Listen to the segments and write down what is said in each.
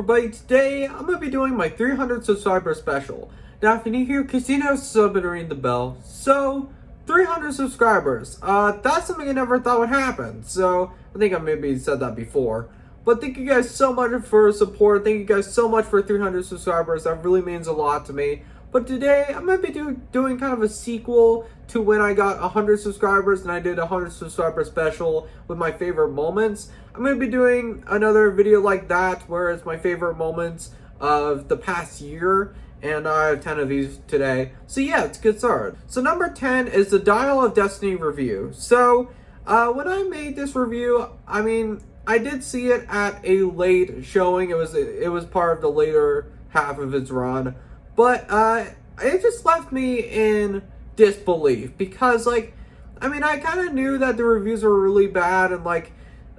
everybody, today I'm going to be doing my 300 subscriber special. Now if you're new here, Casino sub and ring the bell. So, 300 subscribers. That's something I never thought would happen. So, I think I maybe said that before. But thank you guys so much for support. Thank you guys so much for 300 subscribers. That really means a lot to me. But today, I'm going to be doing kind of a sequel to when I got 100 subscribers and I did a 100 subscriber special with my favorite moments. I'm going to be doing another video like that where it's my favorite moments of the past year. And I have 10 of these today. So yeah, let's get started. So number 10 is the Dial of Destiny review. So when I made this review, I mean, I did see it at a late showing. It was part of the later half of its run. But it just left me in disbelief because, like, I mean, I kind of knew that the reviews were really bad and, like,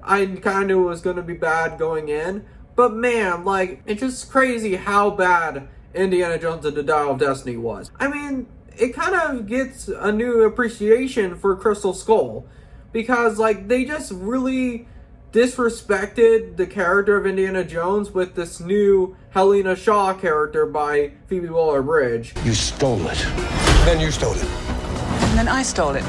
I kind of knew it was going to be bad going in. But, man, like, it's just crazy how bad Indiana Jones and the Dial of Destiny was. I mean, it kind of gets a new appreciation for Crystal Skull because, like, they just really disrespected the character of Indiana Jones with this new Helena Shaw character by Phoebe Waller-Bridge. You stole it. Then you stole it. And then I stole it.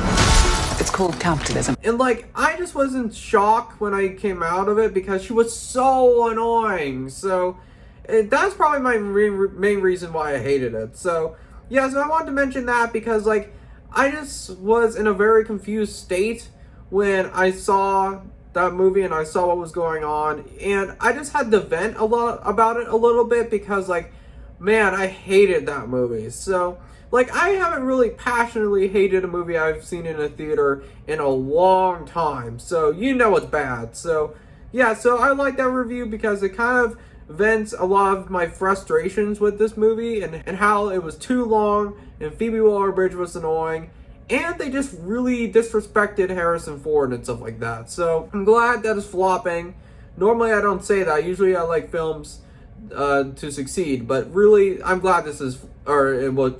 It's called capitalism. And, like, I just was in shock when I came out of it because she was so annoying. So, that's probably my main reason why I hated it. So, yeah, so I wanted to mention that because, like, I just was in a very confused state when I saw that movie and I saw what was going on, and I just had to vent a lot about it a little bit because, like, man, I hated that movie. So, like, I haven't really passionately hated a movie I've seen in a theater in a long time, so you know it's bad. So, yeah, so I like that review because it kind of vents a lot of my frustrations with this movie and how it was too long and Phoebe Waller-Bridge was annoying. And they just really disrespected Harrison Ford and stuff like that. So, I'm glad that it's flopping. Normally, I don't say that. Usually, I like films to succeed. But really, I'm glad it was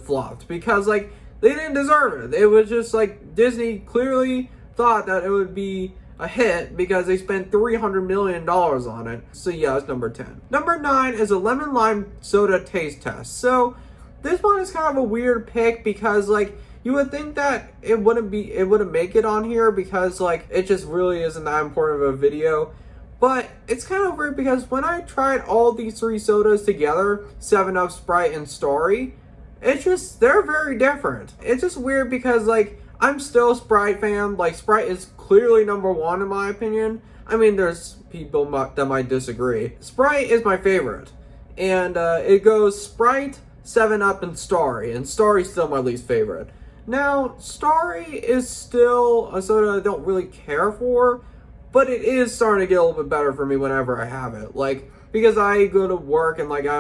flopped. Because, like, they didn't deserve it. It was just, like, Disney clearly thought that it would be a hit because they spent $300 million on it. So, yeah, it's number 10. Number 9 is a lemon lime soda taste test. So, this one is kind of a weird pick because, like, you would think that it wouldn't make it on here because, like, it just really isn't that important of a video. But it's kind of weird because when I tried all these three sodas together, 7-Up, Sprite, and Starry, they're very different. It's just weird because, like, I'm still a Sprite fan. Like, Sprite is clearly number 1 in my opinion. I mean, there's people that might disagree. Sprite is my favorite. And it goes Sprite, 7-Up, and Starry. And Starry's still my least favorite. Now, Starry is still a soda I don't really care for, but it is starting to get a little bit better for me whenever I have it. Like, because I go to work and, like, I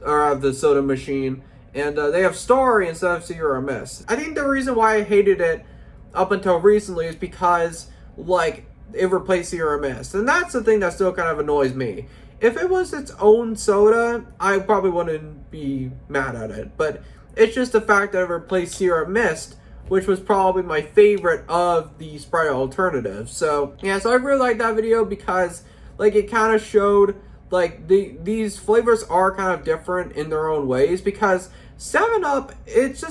have the soda machine, and they have Starry instead of See or Miss. I think the reason why I hated it up until recently is because, like, it replaced See or Miss. And that's the thing that still kind of annoys me. If it was its own soda, I probably wouldn't be mad at it, but it's just the fact that it replaced Sierra Mist, which was probably my favorite of the Sprite alternatives. So, yeah, so I really like that video because, like, it kind of showed, like, these flavors are kind of different in their own ways because 7-Up, it's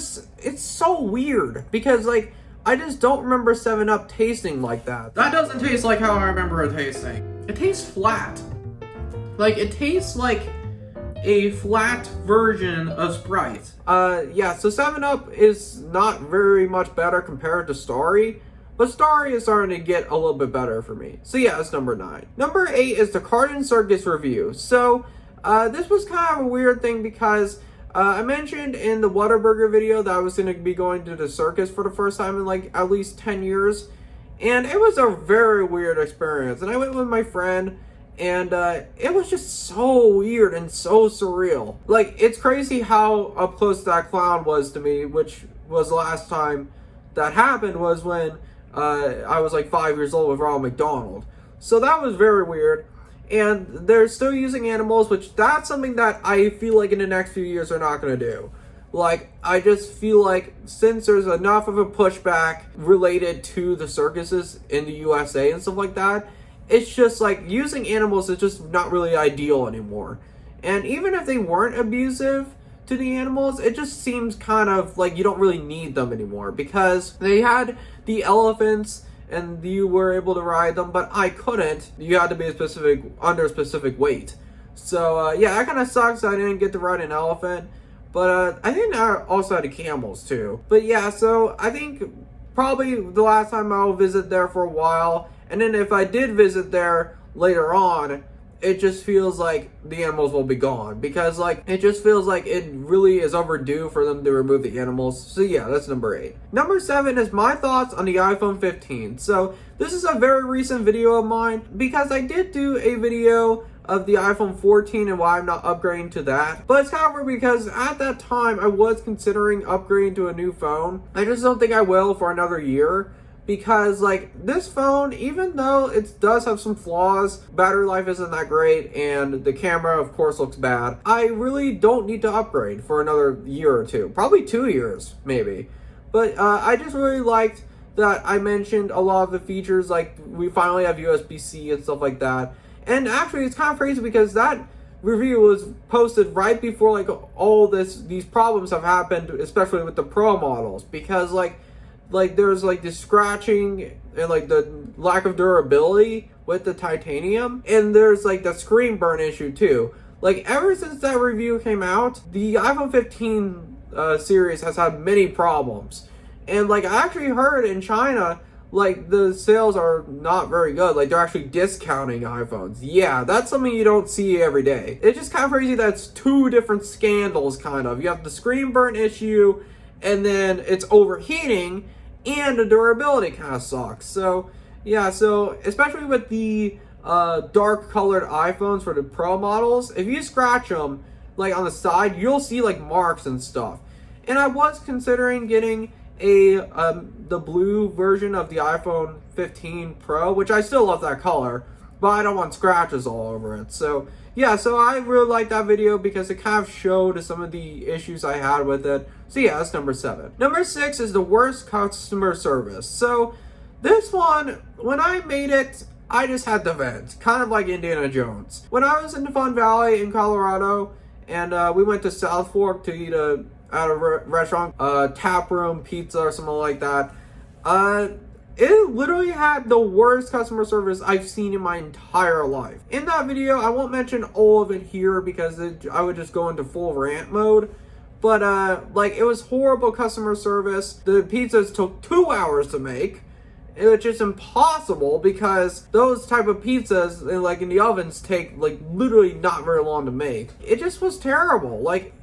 so weird because, like, I just don't remember 7-Up tasting like that. That doesn't taste like how I remember it tasting. It tastes flat. Like, it tastes like a flat version of Sprite. Yeah, so 7-Up is not very much better compared to Starry, but Starry is starting to get a little bit better for me. So yeah, that's number 9. Number 8 is the Cartoon Circus review. So, this was kind of a weird thing because I mentioned in the Whataburger video that I was going to be going to the circus for the first time in, like, at least 10 years. And it was a very weird experience. And I went with my friend, and it was just so weird and so surreal. Like, it's crazy how up close that clown was to me, which was the last time that happened was when I was like 5 years old with Ronald McDonald. So that was very weird. And they're still using animals, which that's something that I feel like in the next few years they're not going to do. Like, I just feel like since there's enough of a pushback related to the circuses in the USA and stuff like that, it's just like using animals is just not really ideal anymore. And even if they weren't abusive to the animals, it just seems kind of like you don't really need them anymore, because they had the elephants and you were able to ride them, but I couldn't. You had to be under a specific weight. So yeah, that kind of sucks. I didn't get to ride an elephant, but I think I also had the camels too. But yeah, so I think probably the last time I'll visit there for a while, and then if I did visit there later on, it just feels like the animals will be gone, because like it just feels like it really is overdue for them to remove the animals. So yeah, that's number 8. Number 7 is my thoughts on the iPhone 15. So this is a very recent video of mine, because I did do a video of the iPhone 14 and why I'm not upgrading to that. But it's kind of weird because at that time I was considering upgrading to a new phone. I just don't think I will for another year. Because like this phone, even though it does have some flaws, battery life isn't that great, and the camera of course looks bad, I really don't need to upgrade for another year or two. Probably 2 years, maybe. But I just really liked that I mentioned a lot of the features, like we finally have USB-C and stuff like that. And actually it's kind of crazy because that review was posted right before like all these problems have happened, especially with the Pro models, because like there's like the scratching and like the lack of durability with the titanium, and there's like the screen burn issue too. Like ever since that review came out, the iPhone 15 series has had many problems, and like I actually heard in China like the sales are not very good. Like they're actually discounting iPhones. Yeah, that's something you don't see every day. It's just kind of crazy that it's 2 different scandals kind of. You have the screen burn issue, and then it's overheating, and the durability kind of sucks. So yeah, so especially with the dark colored iPhones for the Pro models, if you scratch them like on the side, you'll see like marks and stuff. And I was considering getting the blue version of the iPhone 15 Pro, which I still love that color, but I don't want scratches all over it. So yeah, so I really liked that video because it kind of showed some of the issues I had with it. So yeah, that's number 7. Number 6 is the worst customer service. So this one, when I made it, I just had to vent, kind of like Indiana Jones. When I was in the Fun Valley in Colorado, and we went to South Fork to eat at a restaurant, tap room pizza or something like that. It literally had the worst customer service I've seen in my entire life. In that video, I won't mention all of it here because I would just go into full rant mode. But like it was horrible customer service. The pizzas took 2 hours to make. It's just impossible because those type of pizzas like in the ovens take like literally not very long to make. It just was terrible. Like,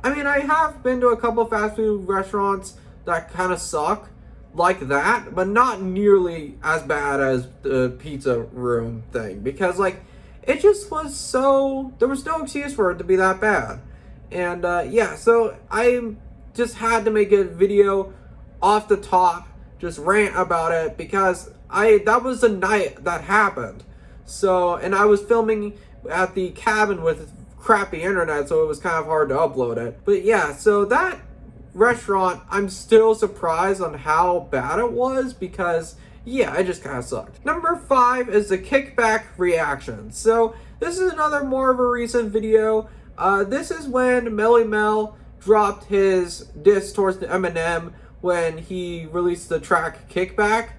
I mean, I have been to a couple fast food restaurants that kind of suck like that, but not nearly as bad as the pizza room thing, because like it just was so, there was no excuse for it to be that bad. And yeah, so I just had to make a video off the top, just rant about it, because that was the night that happened. So, and I was filming at the cabin with crappy internet, so it was kind of hard to upload it. But yeah, so that restaurant, I'm still surprised on how bad it was, because yeah, it just kind of sucked. Number 5 is the kickback reaction. So this is another more of a recent video. This is when Melly Mel dropped his diss towards the Eminem when he released the track Kickback.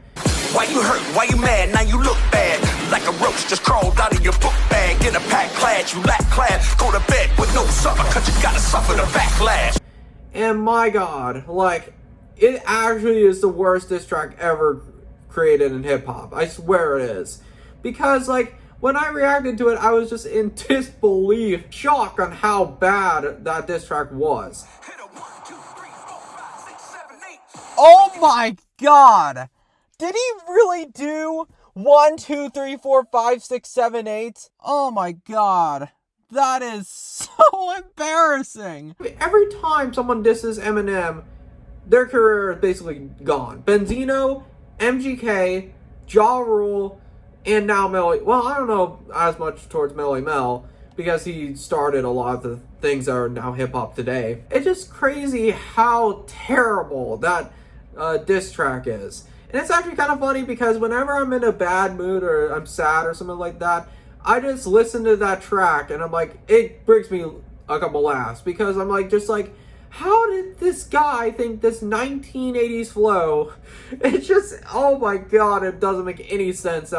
Why you hurt? Why you mad? Now you look bad. Like a roach just crawled out of your book bag. In a packed class, you lack class. Go to bed with no supper, cause you gotta suffer the backlash. And my god, like, it actually is the worst diss track ever created in hip-hop. I swear it is. Because, like, when I reacted to it, I was just in disbelief, shock on how bad that diss track was. Oh my god! Did he really do 1, 2, 3, 4, 5, 6, 7, 8? Oh my god. That is so embarrassing. Every time someone disses Eminem, their career is basically gone. Benzino, MGK, Ja Rule, and now Melly. Well, I don't know as much towards Melly Mel because he started a lot of the things that are now hip-hop today. It's just crazy how terrible that diss track is. And it's actually kind of funny because whenever I'm in a bad mood or I'm sad or something like that, I just listen to that track and I'm like, it brings me a couple laughs because I'm like, just like, how did this guy think this 1980s flow? It's just, oh my god, it doesn't make any sense.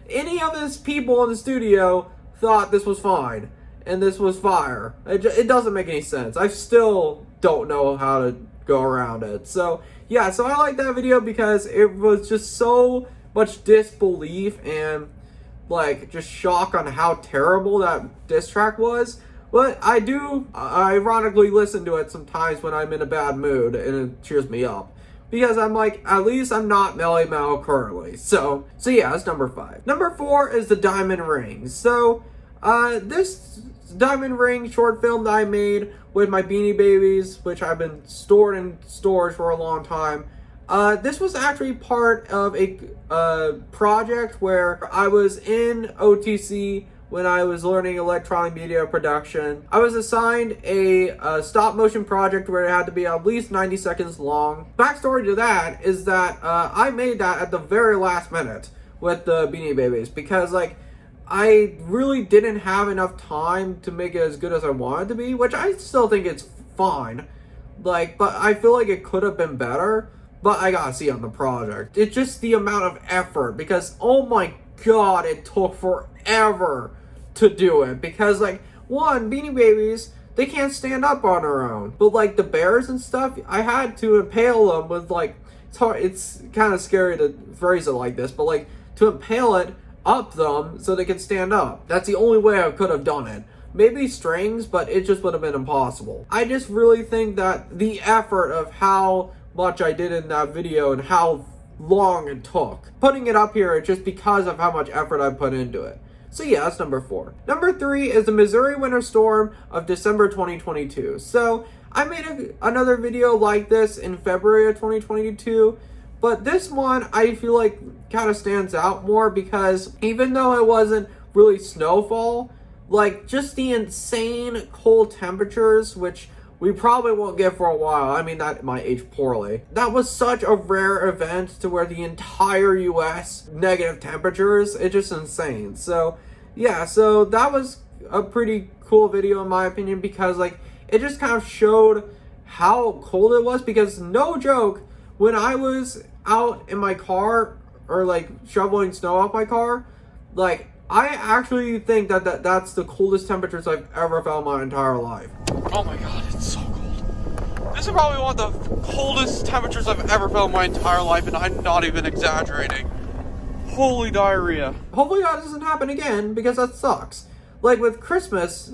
Any of his people in the studio thought this was fine and this was fire. It doesn't make any sense. I still don't know how to go around it. So yeah, so I like that video because it was just so much disbelief and like just shock on how terrible that diss track was. But I do ironically listen to it sometimes when I'm in a bad mood and it cheers me up. Because I'm like, at least I'm not Melly Mel currently. So yeah, that's number 5. Number 4 is the Diamond Ring. So, this Diamond Ring short film that I made with my Beanie Babies, which I've been stored in storage for a long time. This was actually part of a project where I was in OTC when I was learning electronic media production. I was assigned a stop motion project where it had to be at least 90 seconds long. Backstory to that is that I made that at the very last minute with the Beanie Babies because like I really didn't have enough time to make it as good as I wanted to be, which I still think it's fine. Like, but I feel like it could have been better, but I gotta see on the project. It's just the amount of effort because oh my god, it took forever to do it because like one, Beanie Babies, they can't stand up on their own, but like the bears and stuff, I had to impale them with like, it's hard, it's kind of scary to phrase it like this, but like to impale it up them so they can stand up. That's the only way I could have done it. Maybe strings, but it just would have been impossible. I just really think that the effort of how much I did in that video and how long it took, putting it up here just because of how much effort I put into it. So yeah, that's number 4. Number 3 is the Missouri Winter Storm of December 2022. So I made another video like this in February of 2022, but this one I feel like kind of stands out more because even though it wasn't really snowfall, like just the insane cold temperatures, which we probably won't get for a while. I mean, that might age poorly. That was such a rare event to where the entire US negative temperatures. It's just insane. So yeah, so that was a pretty cool video in my opinion because like it just kind of showed how cold it was because no joke, when I was out in my car or like shoveling snow off my car, like I actually think that that's the coldest temperatures I've ever felt in my entire life. Oh my god, it's so cold. This is probably one of the coldest temperatures I've ever felt in my entire life, and I'm not even exaggerating. Holy diarrhea. Hopefully that doesn't happen again, because that sucks. Like with Christmas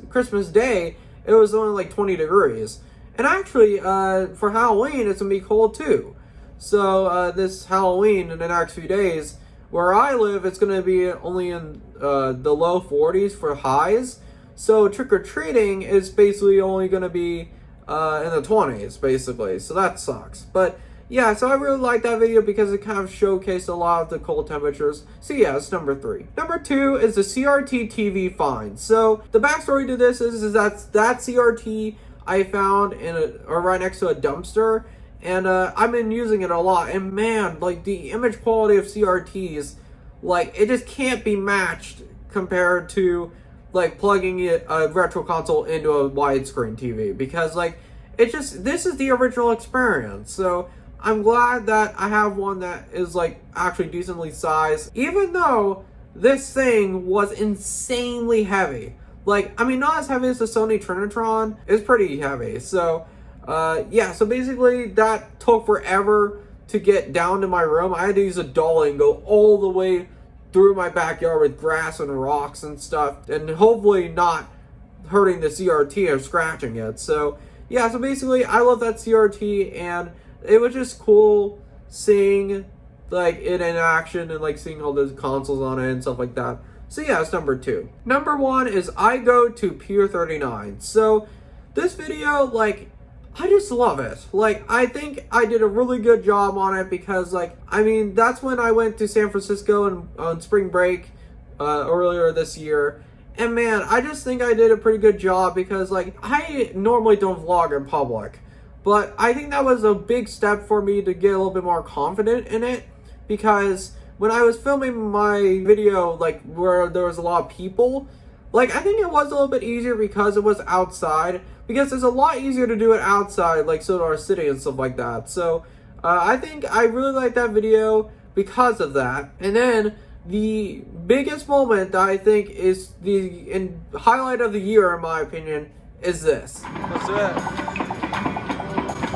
Day, it was only like 20 degrees. And actually, for Halloween, it's gonna be cold too. So this Halloween in the next few days, where I live, it's gonna be only in the low 40s for highs. So trick-or-treating is basically only going to be in the 20s, basically. So that sucks. But yeah, so I really like that video because it kind of showcased a lot of the cold temperatures. So yeah, it's number 3. Number 2 is the CRT TV find. So the backstory to this is that CRT I found or right next to a dumpster. And I've been using it a lot. And man, like the image quality of CRTs, like it just can't be matched compared to like plugging a retro console into a widescreen TV because like this is the original experience. So I'm glad that I have one that is like actually decently sized, even though this thing was insanely heavy. Like, I mean, not as heavy as the Sony Trinitron, it's pretty heavy. So yeah, so basically that took forever to get down to my room. I had to use a dolly and go all the way through my backyard with grass and rocks and stuff, and hopefully not hurting the CRT or scratching it. So yeah, so basically I love that CRT, and it was just cool seeing like it in action and like seeing all the consoles on it and stuff like that. So yeah, it's number 2. Number 1 is I Go to Pier 39. So this video, like, I just love it. Like, I think I did a really good job on it because, like, I mean, that's when I went to San Francisco on spring break earlier this year. And man, I just think I did a pretty good job because, like, I normally don't vlog in public. But I think that was a big step for me to get a little bit more confident in it because when I was filming my video, like, where there was a lot of people, like, I think it was a little bit easier because it was outside, because it's a lot easier to do it outside, like Sodor City and stuff like that. So, I think I really liked that video because of that. And then, the biggest moment that I think is the highlight of the year, in my opinion, is this. That's it.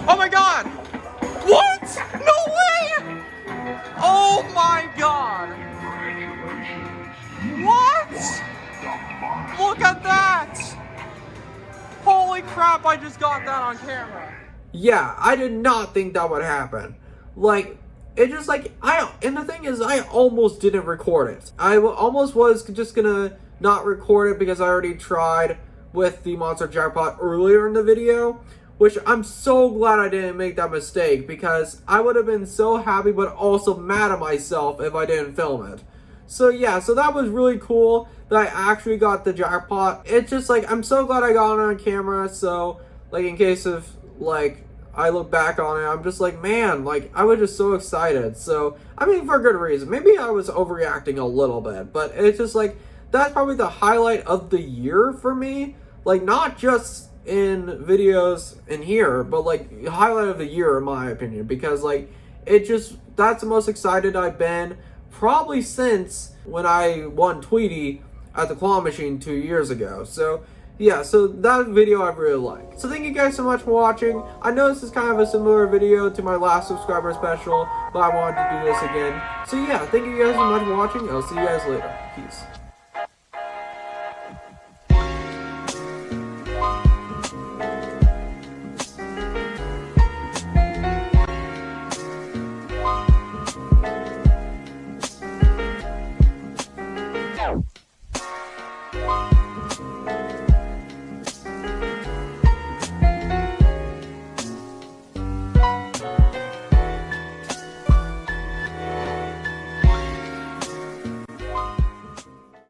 Oh my god! What? No way! Oh my god! What? Look at that! Holy crap, I just got that on camera. Yeah, I did not think that would happen. Like, it just like, and the thing is, I almost didn't record it. I almost was just gonna not record it because I already tried with the Monster Jackpot earlier in the video, which I'm so glad I didn't make that mistake, because I would have been so happy but also mad at myself if I didn't film it. So yeah, so that was really cool that I actually got the jackpot. It's just like, I'm so glad I got it on camera, so like in case of like I look back on it, I'm just like, man, like I was just so excited. So I mean, for a good reason. Maybe I was overreacting a little bit, but it's just like, that's probably the highlight of the year for me. Like, not just in videos in here, but like highlight of the year in my opinion, because like it just, that's the most excited I've been probably since when I won Tweety at the claw machine 2 years ago. So yeah, so that video I really like. So thank you guys so much for watching. I know this is kind of a similar video to my last subscriber special, but I wanted to do this again. So yeah, thank you guys so much for watching. I'll see you guys later. Peace.